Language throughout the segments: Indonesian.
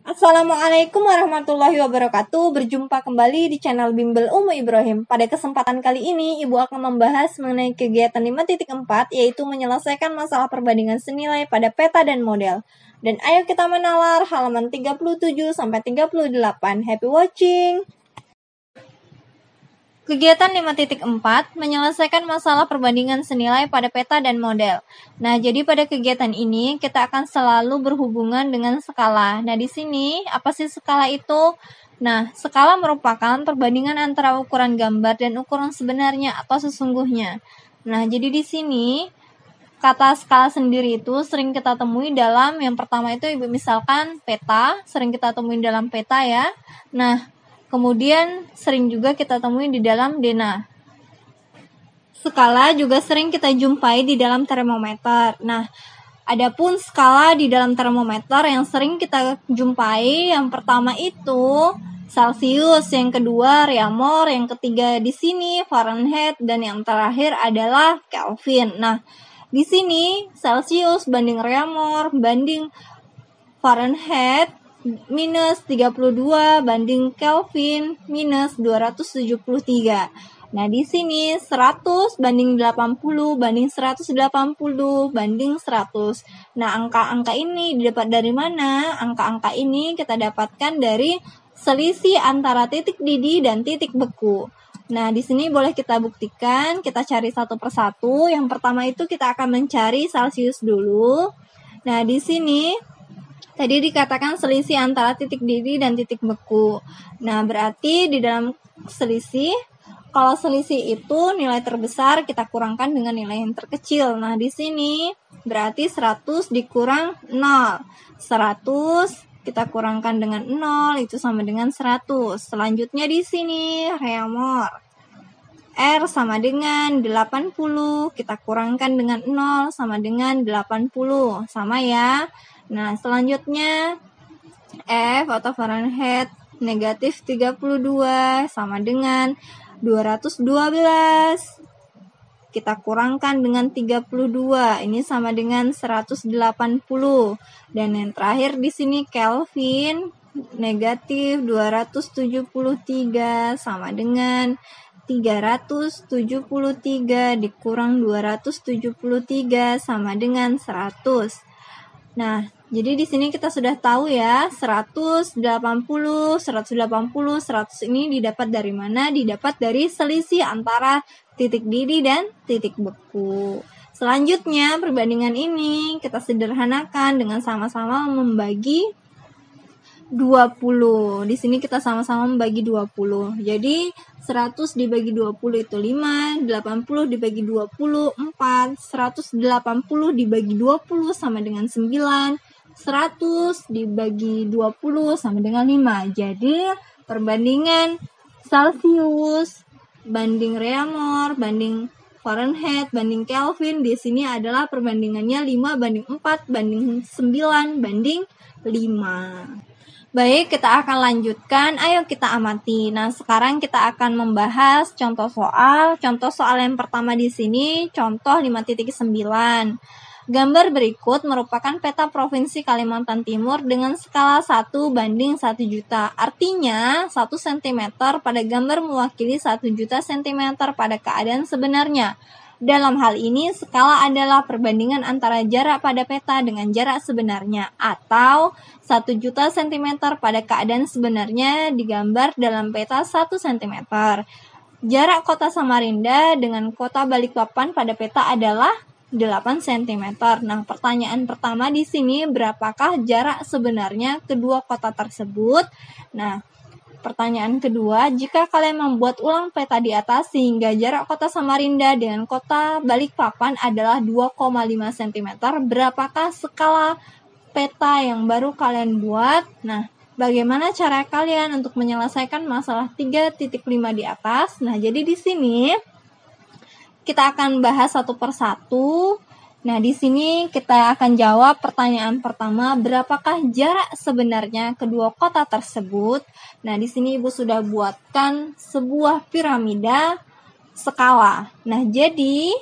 Assalamualaikum warahmatullahi wabarakatuh. Berjumpa kembali di channel Bimbel Umu Ibrahim. Pada kesempatan kali ini, Ibu akan membahas mengenai kegiatan 5.4, yaitu menyelesaikan masalah perbandingan senilai pada peta dan model. Dan ayo kita menalar halaman 37 sampai 38. Happy watching! Kegiatan 5.4 menyelesaikan masalah perbandingan senilai pada peta dan model. Nah, jadi pada kegiatan ini kita akan selalu berhubungan dengan skala. Nah, di sini apa sih skala itu? Nah, skala merupakan perbandingan antara ukuran gambar dan ukuran sebenarnya atau sesungguhnya. Nah, jadi di sini kata skala sendiri itu sering kita temui dalam yang pertama itu Ibu misalkan peta, sering kita temui dalam peta ya. Nah, kemudian sering juga kita temui di dalam dena. Skala juga sering kita jumpai di dalam termometer. Nah, adapun skala di dalam termometer yang sering kita jumpai, yang pertama itu Celsius, yang kedua Reaumur, yang ketiga di sini Fahrenheit, dan yang terakhir adalah Kelvin. Nah, di sini Celsius banding Reaumur banding Fahrenheit minus 32 banding Kelvin minus 273. Nah, di sini 100 banding 80 banding 180 banding 100. Nah, angka-angka ini didapat dari mana? Angka-angka ini kita dapatkan dari selisih antara titik didih dan titik beku. Nah, di sini boleh kita buktikan, kita cari satu persatu. Yang pertama itu kita akan mencari Celsius dulu. Nah, di sini tadi dikatakan selisih antara titik didih dan titik beku. Nah, berarti di dalam selisih, kalau selisih itu nilai terbesar kita kurangkan dengan nilai yang terkecil. Nah, di sini berarti 100 dikurang 0. 100 kita kurangkan dengan 0 itu sama dengan 100. Selanjutnya di sini Reaumur. R sama dengan 80, kita kurangkan dengan 0 sama dengan 80. Sama ya. Nah, selanjutnya F atau Fahrenheit negatif 32 sama dengan 212. Kita kurangkan dengan 32, ini sama dengan 180. Dan yang terakhir di sini Kelvin negatif 273 sama dengan 373 dikurang 273 sama dengan 100. Nah, jadi di sini kita sudah tahu ya, 180, 100 ini didapat dari mana? Didapat dari selisih antara titik didih dan titik beku. Selanjutnya, perbandingan ini kita sederhanakan dengan sama-sama membagi 20. Di sini kita sama-sama membagi 20. Jadi 100 dibagi 20 itu 5, 80 dibagi 20 4, 180 dibagi 20 sama dengan 9, 100 dibagi 20 sama dengan 5. Jadi perbandingan Celsius banding Reaumur banding Fahrenheit banding Kelvin di sini adalah perbandingannya 5 banding 4 banding 9 banding 5. Baik, kita akan lanjutkan. Ayo kita amati. Nah, sekarang kita akan membahas contoh soal. Contoh soal yang pertama di sini, contoh 5.9. Gambar berikut merupakan peta Provinsi Kalimantan Timur dengan skala 1 banding 1 juta. Artinya, 1 cm pada gambar mewakili 1 juta cm pada keadaan sebenarnya. Dalam hal ini, skala adalah perbandingan antara jarak pada peta dengan jarak sebenarnya, atau 1 juta cm pada keadaan sebenarnya digambar dalam peta 1 cm. Jarak kota Samarinda dengan kota Balikpapan pada peta adalah 8 cm. Nah, pertanyaan pertama di sini, berapakah jarak sebenarnya kedua kota tersebut? Nah, pertanyaan kedua, jika kalian membuat ulang peta di atas sehingga jarak kota Samarinda dengan kota Balikpapan adalah 2,5 cm, berapakah skala peta yang baru kalian buat? Nah, bagaimana cara kalian untuk menyelesaikan masalah 3.5 di atas? Nah, jadi di sini kita akan bahas satu persatu. Nah, di sini kita akan jawab pertanyaan pertama, berapakah jarak sebenarnya kedua kota tersebut? Nah, di sini Ibu sudah buatkan sebuah piramida skala. Nah, jadi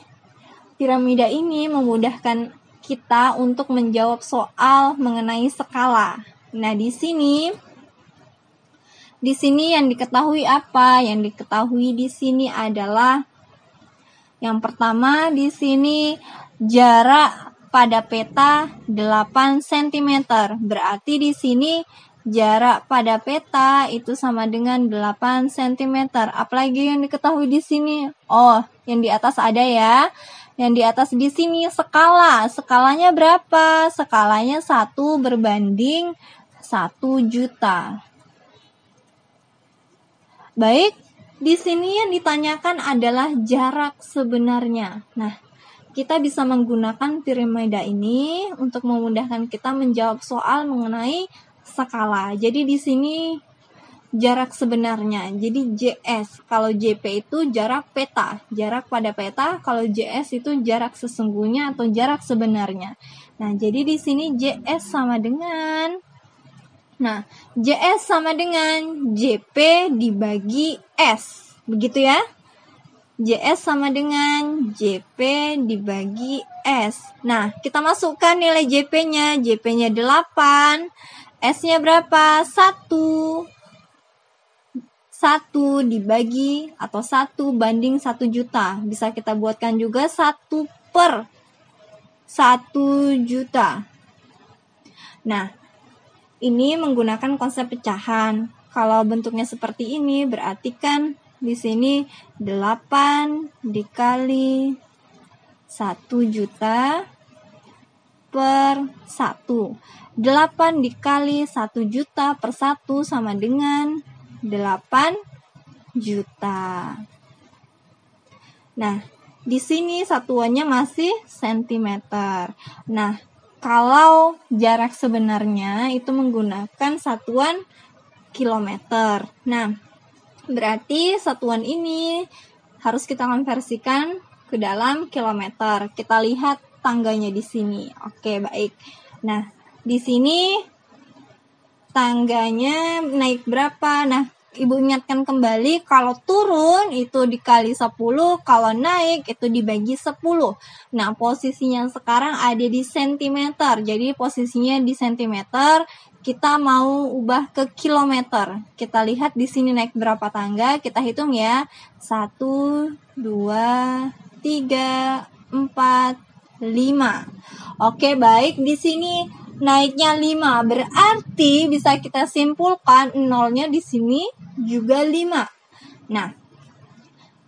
piramida ini memudahkan kita untuk menjawab soal mengenai skala. Nah, di sini yang diketahui apa? Yang diketahui di sini adalah yang pertama di sini jarak pada peta 8 cm. Berarti di sini jarak pada peta itu sama dengan 8 cm. Apalagi yang diketahui di sini? Oh, yang di atas ada ya. Yang di atas di sini skala. Skalanya berapa? Skalanya 1 berbanding 1 juta. Baik, di sini yang ditanyakan adalah jarak sebenarnya. Nah, kita bisa menggunakan piramida ini untuk memudahkan kita menjawab soal mengenai skala. Jadi di sini jarak sebenarnya. Jadi JS, kalau JP itu jarak peta, jarak pada peta. Kalau JS itu jarak sesungguhnya atau jarak sebenarnya. Nah, jadi di sini JS sama dengan JS sama dengan JP dibagi S. Begitu ya? JS sama dengan JP dibagi S. Nah, kita masukkan nilai JP-nya. JP-nya 8. S-nya berapa? 1. 1 dibagi atau 1 banding 1 juta. Bisa kita buatkan juga 1 per 1 juta. Nah, ini menggunakan konsep pecahan. Kalau bentuknya seperti ini, berarti kan di sini 8 dikali 1 juta per 1. 8 dikali 1 juta per 1 sama dengan 8 juta. Nah, di sini satuannya masih sentimeter. Nah, kalau jarak sebenarnya itu menggunakan satuan kilometer. Nah, berarti satuan ini harus kita konversikan ke dalam kilometer. Kita lihat tangganya di sini. Oke, baik. Nah, di sini tangganya naik berapa? Nah, Ibu ingatkan kembali, kalau turun itu dikali 10, kalau naik itu dibagi 10. Nah, posisinya sekarang ada di sentimeter. Jadi posisinya di sentimeter, kita mau ubah ke kilometer. Kita lihat di sini naik berapa tangga, kita hitung ya. 1, 2, 3, 4, 5. Oke, baik, di sini naiknya 5, berarti bisa kita simpulkan nolnya di sini juga 5. Nah,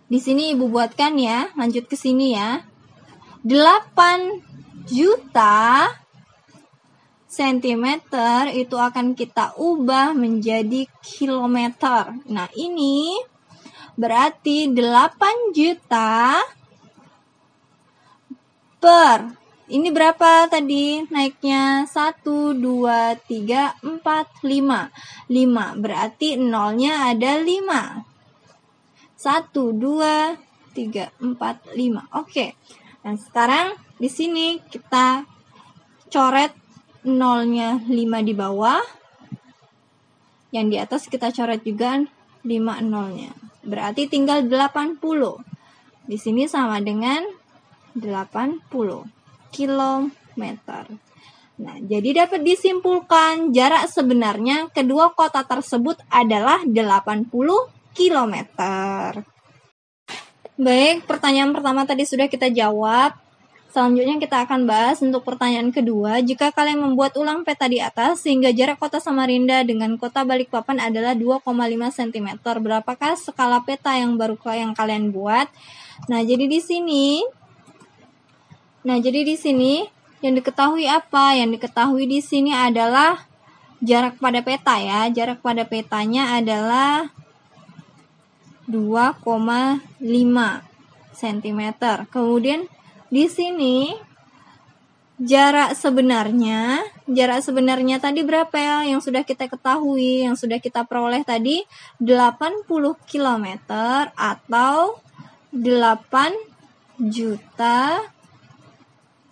di sini Ibu buatkan ya, lanjut ke sini ya. 8 juta sentimeter itu akan kita ubah menjadi kilometer. Nah, ini berarti 8 juta per, ini berapa tadi naiknya? 1, 2, 3, 4, 5. 5, berarti nolnya ada 5. 1, 2, 3, 4, 5. Oke. Nah, sekarang di sini kita coret nolnya 5 di bawah. Yang di atas kita coret juga 5 nolnya. Berarti tinggal 80. Di sini sama dengan 80 kilometer. Nah, jadi dapat disimpulkan jarak sebenarnya kedua kota tersebut adalah 80 kilometer. Baik, pertanyaan pertama tadi sudah kita jawab. Selanjutnya kita akan bahas untuk pertanyaan kedua. Jika kalian membuat ulang peta di atas sehingga jarak kota Samarinda dengan kota Balikpapan adalah 2,5 cm, berapakah skala peta yang baru yang kalian buat? Nah, jadi di sini yang diketahui apa? Yang diketahui di sini adalah jarak pada peta ya. Jarak pada petanya adalah 2,5 cm. Kemudian di sini jarak sebenarnya tadi berapa ya? Yang sudah kita ketahui, yang sudah kita peroleh tadi 80 km atau 8 juta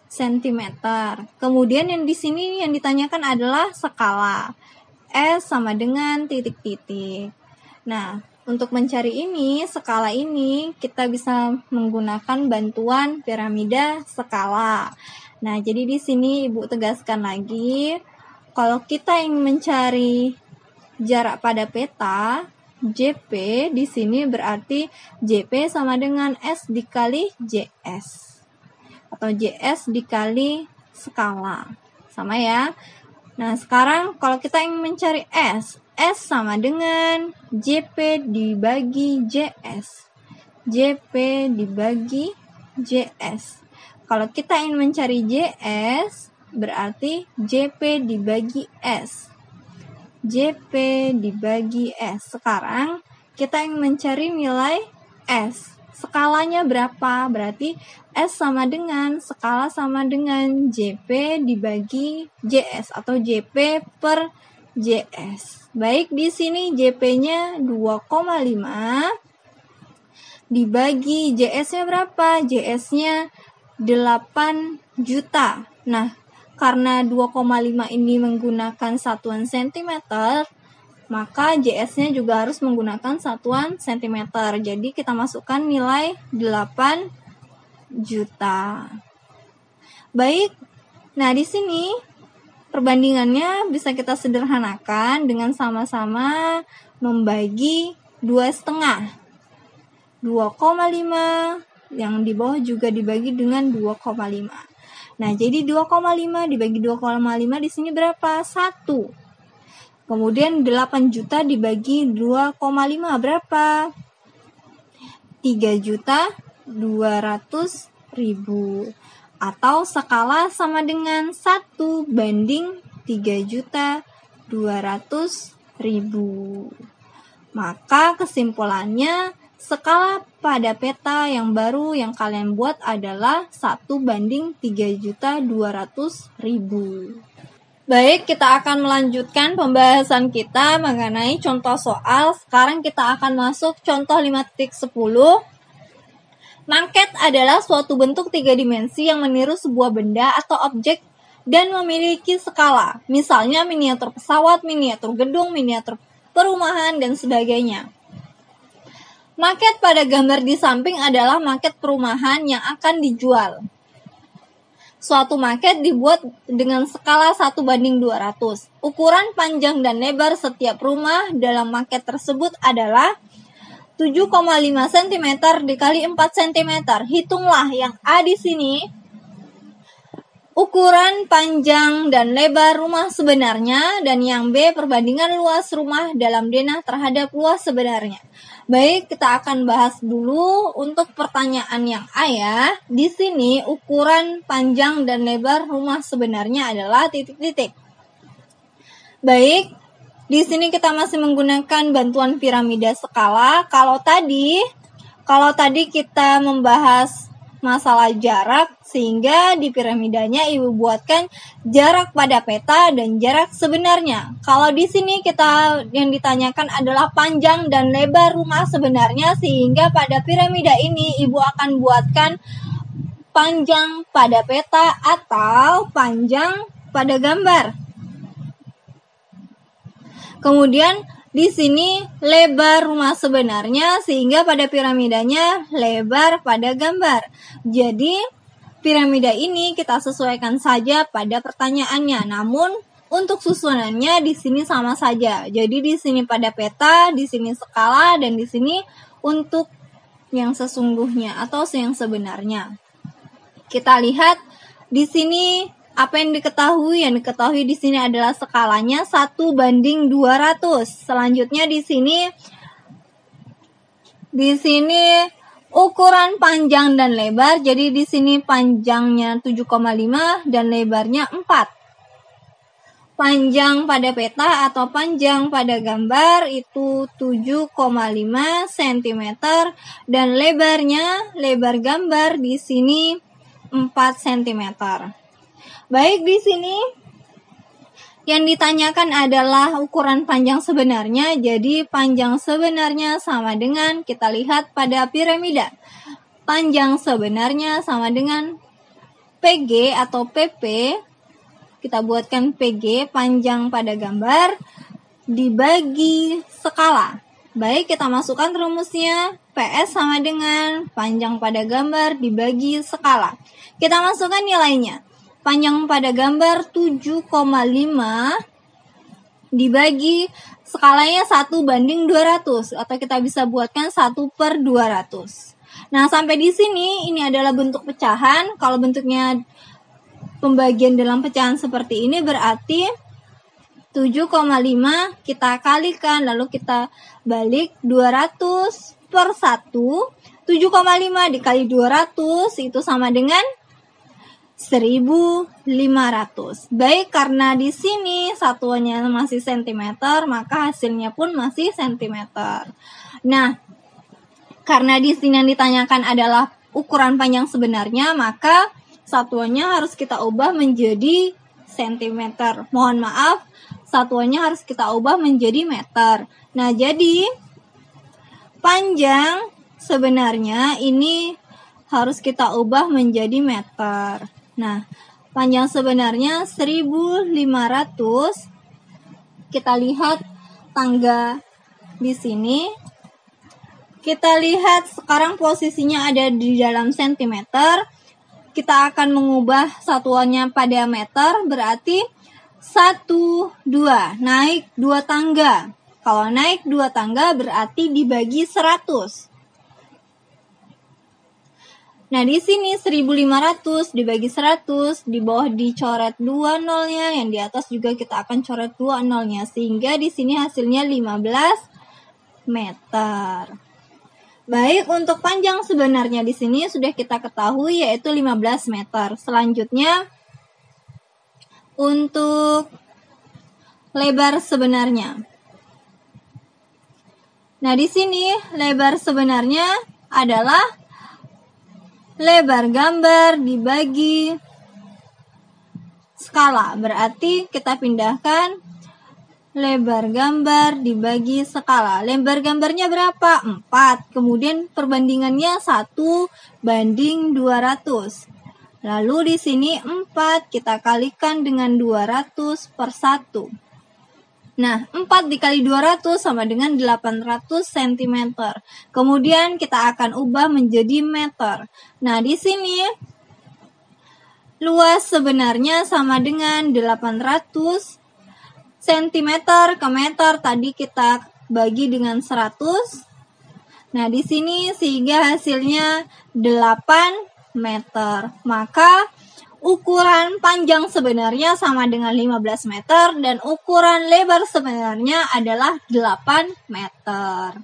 sentimeter. Kemudian yang di sini yang ditanyakan adalah skala. S sama dengan titik-titik. Nah, untuk mencari ini, skala ini, kita bisa menggunakan bantuan piramida skala. Nah, jadi di sini Ibu tegaskan lagi, kalau kita ingin mencari jarak pada peta, JP di sini berarti JP sama dengan S dikali JS. Atau JS dikali skala. Sama ya. Nah, sekarang kalau kita ingin mencari S sama dengan JP dibagi JS. JP dibagi JS. Kalau kita ingin mencari JS, berarti JP dibagi S. JP dibagi S. Sekarang kita ingin mencari nilai S. Skalanya berapa? Berarti S sama dengan, skala sama dengan JP dibagi JS atau JP per JS. Baik, di sini JP-nya 2,5 dibagi JS-nya berapa? JS-nya 8 juta. Nah, karena 2,5 ini menggunakan satuan cm, maka JS-nya juga harus menggunakan satuan cm. Jadi kita masukkan nilai 8 juta. Baik. Nah, di sini perbandingannya bisa kita sederhanakan dengan sama-sama membagi 2,5. 2,5 yang di bawah juga dibagi dengan 2,5. Nah, jadi 2,5 dibagi 2,5 di sini berapa? 1. Kemudian 8 juta dibagi 2,5 berapa? 3.200.000. Atau skala sama dengan 1 banding 3.200.000. Maka kesimpulannya, skala pada peta yang baru yang kalian buat adalah 1 banding 3.200.000. Baik, kita akan melanjutkan pembahasan kita mengenai contoh soal. Sekarang kita akan masuk contoh 5.10. Maket adalah suatu bentuk 3 dimensi yang meniru sebuah benda atau objek dan memiliki skala. Misalnya miniatur pesawat, miniatur gedung, miniatur perumahan, dan sebagainya. Maket pada gambar di samping adalah maket perumahan yang akan dijual. Suatu maket dibuat dengan skala 1:200. Ukuran panjang dan lebar setiap rumah dalam maket tersebut adalah 7,5 cm dikali 4 cm. Hitunglah yang A di sini. Ukuran panjang dan lebar rumah sebenarnya, dan yang B perbandingan luas rumah dalam denah terhadap luas sebenarnya. Baik, kita akan bahas dulu untuk pertanyaan yang A ya. Di sini ukuran panjang dan lebar rumah sebenarnya adalah titik-titik. Baik, di sini kita masih menggunakan bantuan piramida skala. Kalau tadi kita membahas masalah jarak, sehingga di piramidanya ibu buatkan jarak pada peta dan jarak sebenarnya. Kalau di sini kita yang ditanyakan adalah panjang dan lebar rumah sebenarnya, sehingga pada piramida ini ibu akan buatkan panjang pada peta atau panjang pada gambar. Kemudian di sini lebar rumah sebenarnya, sehingga pada piramidanya lebar pada gambar. Jadi piramida ini kita sesuaikan saja pada pertanyaannya. Namun untuk susunannya di sini sama saja. Jadi di sini pada peta, di sini skala, dan di sini untuk yang sesungguhnya atau yang sebenarnya. Kita lihat di sini apa yang diketahui? Yang diketahui di sini adalah skalanya 1:200. Selanjutnya di sini ukuran panjang dan lebar. Jadi di sini panjangnya 7,5 dan lebarnya 4. Panjang pada peta atau panjang pada gambar itu 7,5 cm dan lebar gambar di sini 4 cm. Baik, di sini yang ditanyakan adalah ukuran panjang sebenarnya. Jadi panjang sebenarnya sama dengan, kita lihat pada piramida. Panjang sebenarnya sama dengan PG atau PP. Kita buatkan PG, panjang pada gambar, dibagi skala. Baik, kita masukkan rumusnya. PS sama dengan panjang pada gambar dibagi skala. Kita masukkan nilainya. panjang pada gambar 7,5 dibagi skalanya 1:200 atau kita bisa buatkan 1/200. Nah, sampai di sini ini adalah bentuk pecahan. Kalau bentuknya pembagian dalam pecahan seperti ini berarti 7,5 kita kalikan lalu kita balik 200/1. 7,5 dikali 200 itu sama dengan 1.500. Baik, karena di sini satuannya masih sentimeter, maka hasilnya pun masih sentimeter. Nah, karena di sini yang ditanyakan adalah ukuran panjang sebenarnya, maka satuannya harus kita ubah menjadi sentimeter. Mohon maaf, satuannya harus kita ubah menjadi meter. Nah, jadi panjang sebenarnya ini harus kita ubah menjadi meter. Nah, panjang sebenarnya 1.500. Kita lihat tangga di sini. Kita lihat sekarang posisinya ada di dalam sentimeter. Kita akan mengubah satuannya pada meter, berarti 1, 2. Naik 2 tangga. Kalau naik 2 tangga berarti dibagi 100. Nah, di sini 1.500 dibagi 100, di bawah dicoret 2 nolnya, yang di atas juga kita akan coret 2 nolnya, sehingga di sini hasilnya 15 meter. Baik, untuk panjang sebenarnya di sini sudah kita ketahui yaitu 15 meter. Selanjutnya untuk lebar sebenarnya. Nah, di sini lebar sebenarnya adalah lebar gambar dibagi skala. Berarti kita pindahkan lebar gambar dibagi skala. Lebar gambarnya berapa? 4. Kemudian perbandingannya 1:200. Lalu di sini 4 kita kalikan dengan 200/1. Nah, 4 dikali 200 sama dengan 800 cm. Kemudian kita akan ubah menjadi meter. Nah, di sini luas sebenarnya sama dengan 800 cm ke meter. Tadi kita bagi dengan 100. Nah, di sini sehingga hasilnya 8 meter. Maka ukuran panjang sebenarnya sama dengan 15 meter dan ukuran lebar sebenarnya adalah 8 meter.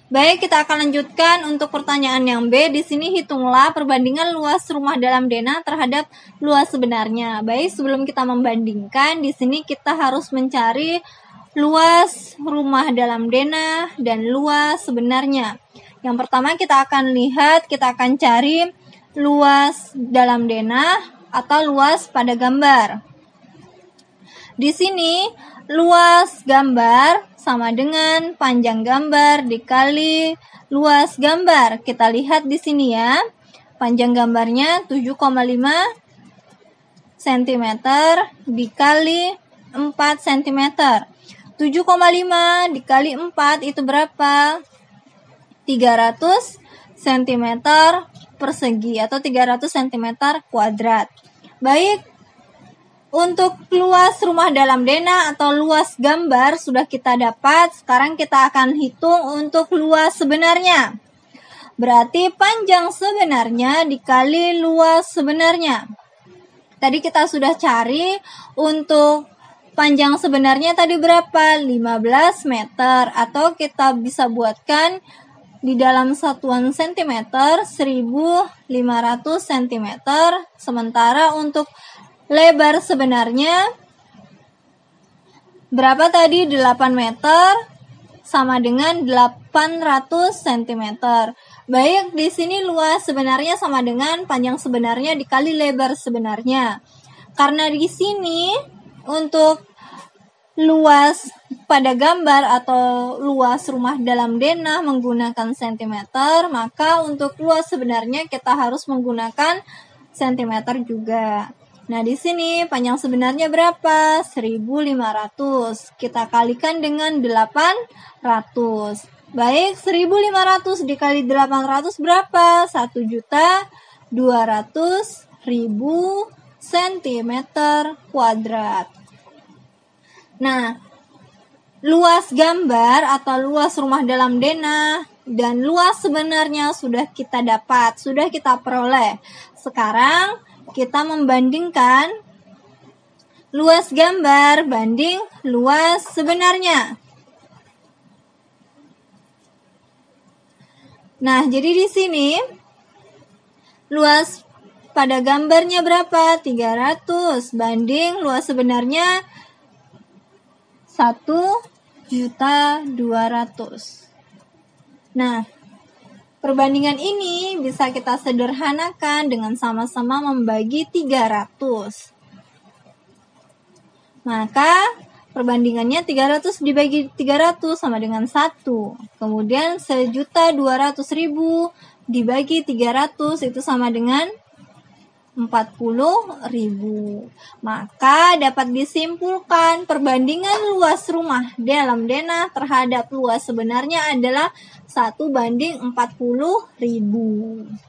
Baik, kita akan lanjutkan untuk pertanyaan yang B. Di sini hitunglah perbandingan luas rumah dalam denah terhadap luas sebenarnya. Baik, sebelum kita membandingkan, di sini kita harus mencari luas rumah dalam denah dan luas sebenarnya. Yang pertama kita akan cari luas dalam denah atau luas pada gambar. Di sini luas gambar sama dengan panjang gambar dikali luas gambar. Kita lihat di sini ya. Panjang gambarnya 7,5 cm dikali 4 cm. 7,5 dikali 4 itu berapa? 300 cm persegi atau 300 cm kuadrat. Baik, untuk luas rumah dalam denah atau luas gambar sudah kita dapat. Sekarang kita akan hitung untuk luas sebenarnya. Berarti panjang sebenarnya dikali luas sebenarnya. Tadi kita sudah cari untuk panjang sebenarnya tadi berapa? 15 meter atau kita bisa buatkan di dalam satuan cm 1.500 cm. Sementara untuk lebar sebenarnya berapa tadi? 8 meter sama dengan 800 cm. Baik, di sini luas sebenarnya sama dengan panjang sebenarnya dikali lebar sebenarnya. Karena di sini untuk luas pada gambar atau luas rumah dalam denah menggunakan cm, maka untuk luas sebenarnya kita harus menggunakan cm juga. Nah, di sini panjang sebenarnya berapa? 1.500. Kita kalikan dengan 800. Baik, 1.500 dikali 800 berapa? 1.200.000 cm². Nah, luas gambar atau luas rumah dalam denah dan luas sebenarnya sudah kita dapat, sudah kita peroleh. Sekarang kita membandingkan luas gambar banding luas sebenarnya. Nah, jadi di sini luas pada gambarnya berapa? 300 banding luas sebenarnya 1.200.000. Nah, perbandingan ini bisa kita sederhanakan dengan sama-sama membagi 300. Maka perbandingannya 300 dibagi 300 sama dengan 1. Kemudian 1.200.000 dibagi 300 itu sama dengan 40.000. Maka dapat disimpulkan perbandingan luas rumah dalam denah terhadap luas sebenarnya adalah 1:40.000.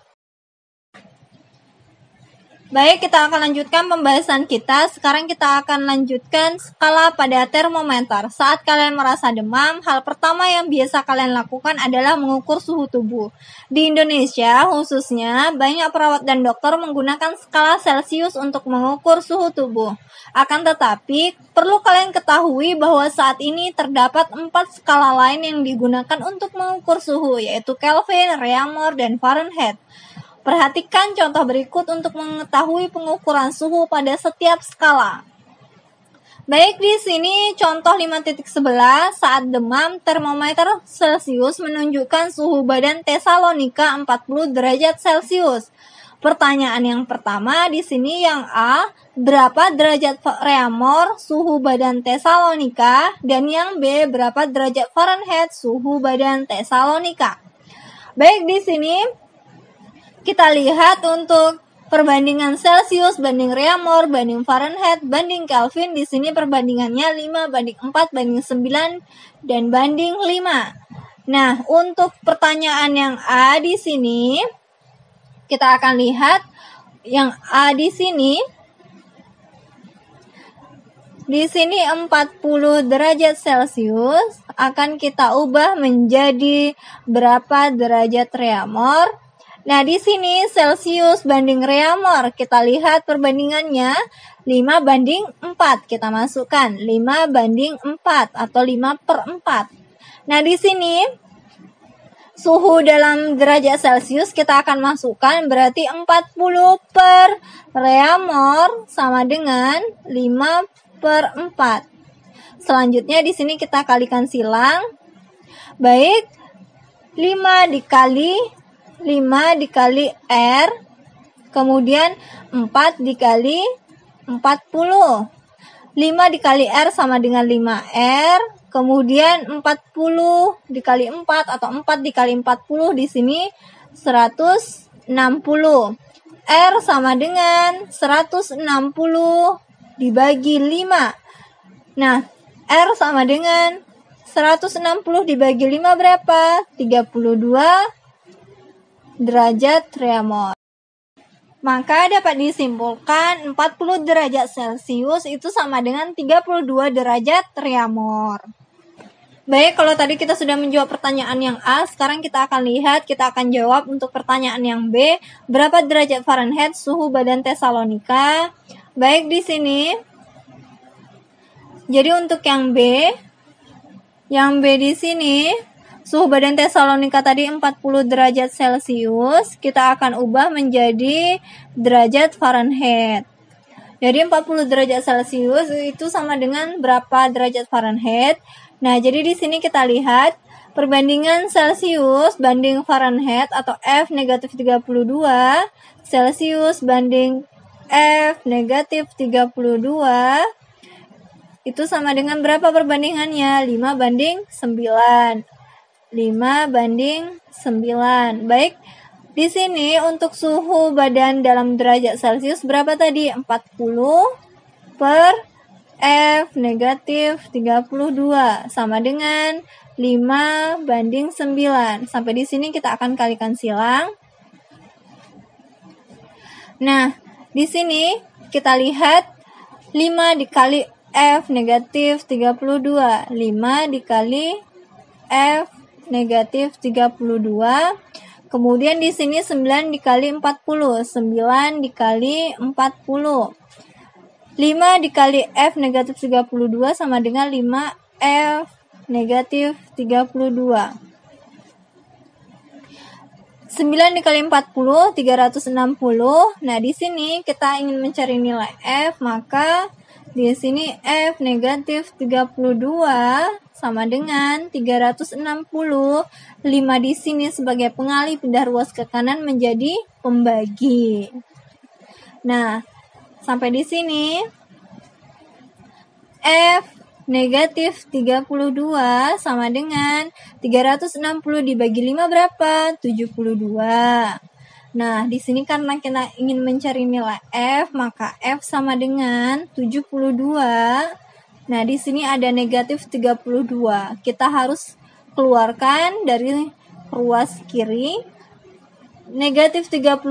Baik, kita akan lanjutkan pembahasan kita. Sekarang kita akan lanjutkan skala pada termometer. Saat kalian merasa demam, hal pertama yang biasa kalian lakukan adalah mengukur suhu tubuh. Di Indonesia khususnya, banyak perawat dan dokter menggunakan skala Celcius untuk mengukur suhu tubuh. Akan tetapi, perlu kalian ketahui bahwa saat ini terdapat 4 skala lain yang digunakan untuk mengukur suhu, yaitu Kelvin, Reaumur, dan Fahrenheit. Perhatikan contoh berikut untuk mengetahui pengukuran suhu pada setiap skala. Baik, di sini contoh 5.11 saat demam termometer Celcius menunjukkan suhu badan Tesalonika 40 derajat Celcius. Pertanyaan yang pertama di sini yang A, berapa derajat Reaumur suhu badan Tesalonika, dan yang B, berapa derajat Fahrenheit suhu badan Tesalonika. Baik, di sini kita lihat untuk perbandingan Celcius banding Reaumur banding Fahrenheit banding Kelvin. Di sini perbandingannya 5:4:9 dan banding 5. Nah, untuk pertanyaan yang A di sini kita akan lihat yang A di sini. Di sini 40 derajat Celcius akan kita ubah menjadi berapa derajat Reaumur. Nah, di sini Celcius banding Reaumur, kita lihat perbandingannya 5:4. Kita masukkan 5:4 atau 5/4. Nah, di sini suhu dalam derajat Celcius kita akan masukkan berarti 40 per Reaumur sama dengan 5/4. Selanjutnya di sini kita kalikan silang. Baik, 5 dikali R, kemudian 4 dikali 40. 5 dikali R sama dengan 5R, kemudian 40 dikali 4 atau 4 dikali 40 di sini 160. R sama dengan 160 dibagi 5. Nah, R sama dengan 160 dibagi 5 berapa? 32 derajat Reaumur. Maka dapat disimpulkan 40 derajat Celcius itu sama dengan 32 derajat Reaumur. Baik, kalau tadi kita sudah menjawab pertanyaan yang A, sekarang kita akan lihat, kita akan jawab untuk pertanyaan yang B, berapa derajat Fahrenheit suhu badan Tesalonika. Baik, di sini. Jadi untuk yang B di sini suhu badan Tesalonika tadi 40 derajat Celcius, kita akan ubah menjadi derajat Fahrenheit. Jadi 40 derajat Celcius itu sama dengan berapa derajat Fahrenheit? Nah, jadi di sini kita lihat perbandingan Celcius banding Fahrenheit atau F negatif 32, Celcius banding F negatif 32, itu sama dengan berapa perbandingannya? 5:9. 5:9. Baik, di sini untuk suhu badan dalam derajat Celcius berapa tadi? 40 per F negatif 32 sama dengan 5:9. Sampai di sini kita akan kalikan silang. Nah, Di sini kita lihat 5 dikali F negatif 32. 5 dikali F negatif 32. Kemudian di sini 9 dikali 40. 9 dikali 40. 5 dikali F negatif 32 sama dengan 5 F negatif 32. 9 dikali 40, 360. Nah, di sini kita ingin mencari nilai F, maka di sini F negatif 32 sama dengan 360. 5 di sini sebagai pengalih pindah ruas ke kanan menjadi pembagi. Nah, sampai di sini F negatif 32 sama dengan 360 dibagi 5 berapa? 72. Nah, di sini karena kita ingin mencari nilai F, maka F sama dengan 72. Nah, di sini ada negatif 32. Kita harus keluarkan dari ruas kiri. Negatif 32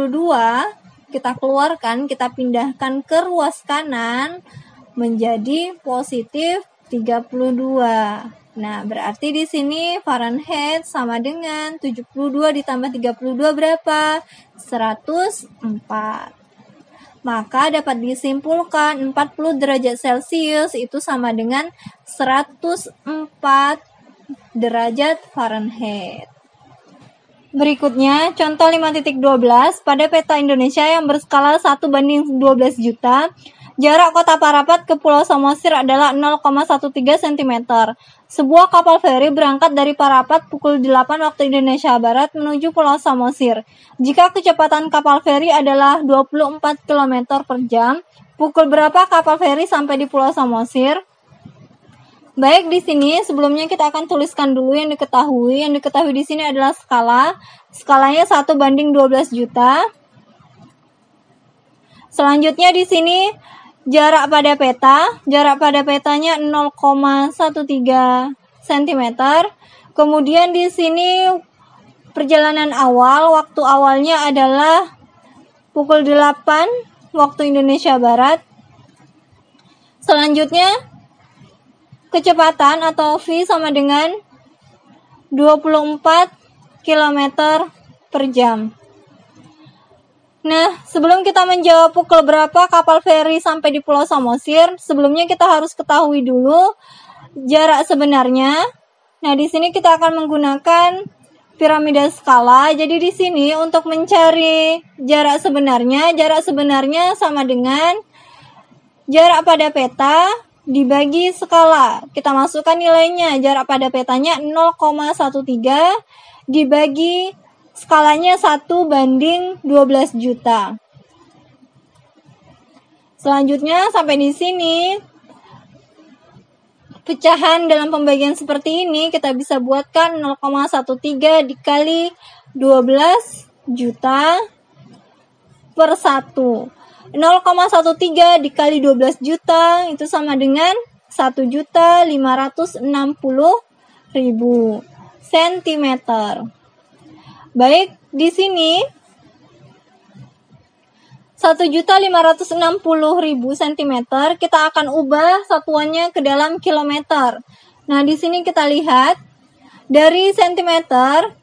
kita keluarkan, kita pindahkan ke ruas kanan menjadi positif 32. Nah, berarti di sini Fahrenheit sama dengan 72 ditambah 32 berapa? 104. Maka dapat disimpulkan 40 derajat Celcius itu sama dengan 104 derajat Fahrenheit. Berikutnya, contoh 5.12 pada peta Indonesia yang berskala 1:12 juta, jarak kota Parapat ke Pulau Samosir adalah 0,13 cm. Sebuah kapal feri berangkat dari Parapat pukul 8 waktu Indonesia Barat menuju Pulau Samosir. Jika kecepatan kapal feri adalah 24 km per jam, pukul berapa kapal feri sampai di Pulau Samosir? Baik, di sini sebelumnya kita akan tuliskan dulu yang diketahui. Yang diketahui di sini adalah skala. Skalanya 1:12 juta. Selanjutnya di sini jarak pada peta. Jarak pada petanya 0,13 cm. Kemudian di sini perjalanan awal, waktu awalnya adalah pukul 8 waktu Indonesia Barat. Selanjutnya kecepatan atau V sama dengan 24 km per jam. Nah, sebelum kita menjawab pukul berapa kapal feri sampai di Pulau Samosir, sebelumnya kita harus ketahui dulu jarak sebenarnya. Nah, di sini kita akan menggunakan piramida skala. Jadi di sini untuk mencari jarak sebenarnya sama dengan jarak pada peta dibagi skala. Kita masukkan nilainya. Jarak pada petanya 0,13 dibagi skalanya 1:12 juta. Selanjutnya sampai di sini pecahan dalam pembagian seperti ini kita bisa buatkan 0,13 dikali 12 juta per 1. 0,13 dikali 12 juta itu sama dengan 1.560.000 cm. Baik, di sini 1.560.000 cm kita akan ubah satuannya ke dalam kilometer. Nah, di sini kita lihat dari sentimeter,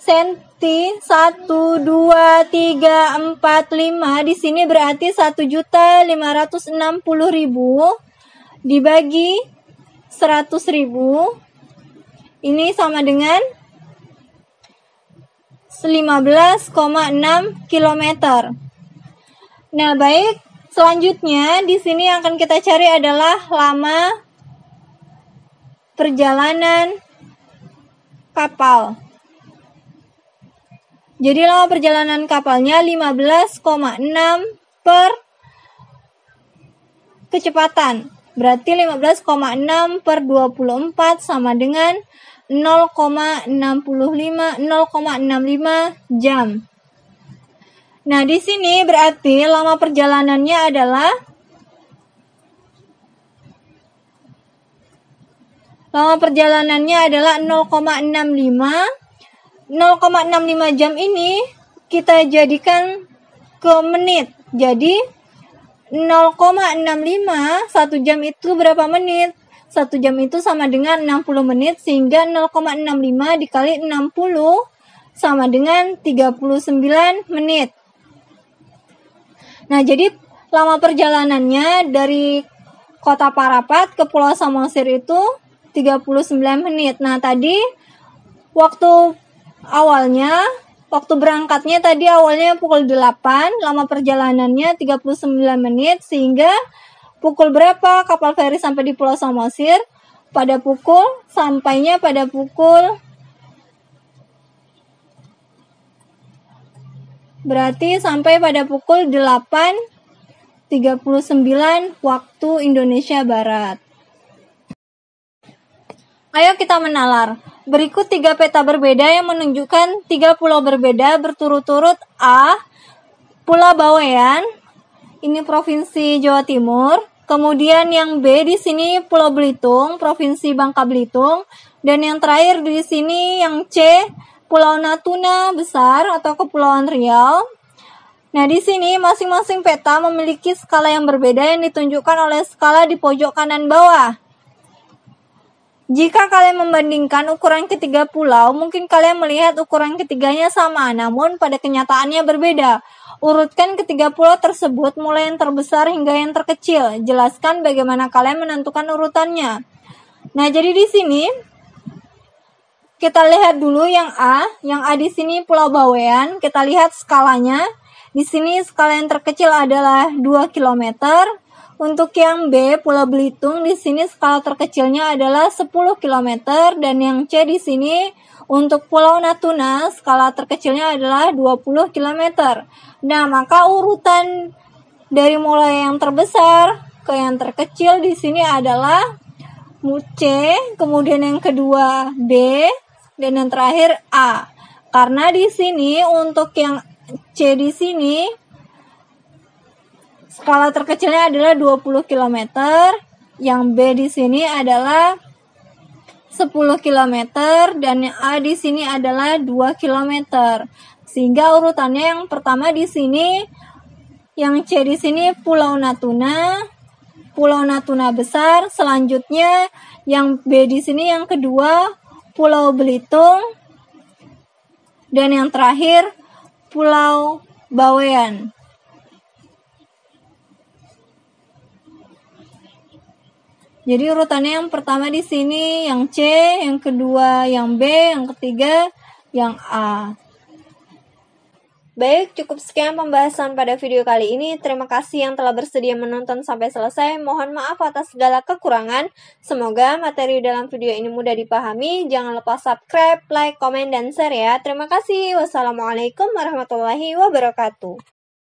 senti 1, 2, 3, 4, 5 di sini berarti 1.560.000 dibagi 100.000 ini sama dengan 15,6 km. Nah, baik, selanjutnya di sini yang akan kita cari adalah lama perjalanan kapal. Jadi lama perjalanan kapalnya 15,6 per kecepatan. Berarti 15,6 per 24 sama dengan 0,65 jam. Nah, di sini berarti lama perjalanannya adalah 0,65 jam ini kita jadikan ke menit. Jadi 0,65 1 jam itu berapa menit? 1 jam itu sama dengan 60 menit, sehingga 0,65 dikali 60 sama dengan 39 menit. Nah, jadi lama perjalanannya dari Kota Parapat ke Pulau Samosir itu 39 menit. Nah, tadi waktu berangkatnya tadi awalnya pukul 8, lama perjalanannya 39 menit, sehingga pukul berapa kapal feri sampai di Pulau Samosir? Sampainya pada pukul, berarti sampai pada pukul 8.39 waktu Indonesia Barat. Ayo kita menalar. Berikut 3 peta berbeda yang menunjukkan 3 pulau berbeda berturut-turut. A. Pulau Bawean, ini Provinsi Jawa Timur. Kemudian yang B di sini Pulau Belitung, Provinsi Bangka Belitung. Dan yang terakhir di sini yang C, Pulau Natuna Besar atau Kepulauan Riau. Nah, di sini masing-masing peta memiliki skala yang berbeda yang ditunjukkan oleh skala di pojok kanan bawah. Jika kalian membandingkan ukuran ketiga pulau, mungkin kalian melihat ukuran ketiganya sama, namun pada kenyataannya berbeda. Urutkan ketiga pulau tersebut mulai yang terbesar hingga yang terkecil. Jelaskan bagaimana kalian menentukan urutannya. Nah, jadi di sini kita lihat dulu yang A. Yang A di sini Pulau Bawean. Kita lihat skalanya. Di sini skala yang terkecil adalah 2 km. Untuk yang B, Pulau Belitung, di sini skala terkecilnya adalah 10 km. Dan yang C di sini untuk Pulau Natuna, skala terkecilnya adalah 20 km. Nah, maka urutan dari mulai yang terbesar ke yang terkecil di sini adalah C, kemudian yang kedua B, dan yang terakhir A. Karena di sini untuk yang C di sini skala terkecilnya adalah 20 km, yang B di sini adalah 10 km, dan yang A di sini adalah 2 km. Sehingga urutannya yang pertama di sini, yang C di sini Pulau Natuna Besar, selanjutnya yang B di sini yang kedua Pulau Belitung, dan yang terakhir Pulau Bawean. Jadi urutannya yang pertama di sini yang C, yang kedua yang B, yang ketiga yang A. Baik, cukup sekian pembahasan pada video kali ini. Terima kasih yang telah bersedia menonton sampai selesai. Mohon maaf atas segala kekurangan. Semoga materi dalam video ini mudah dipahami. Jangan lupa subscribe, like, komen, dan share ya. Terima kasih. Wassalamualaikum warahmatullahi wabarakatuh.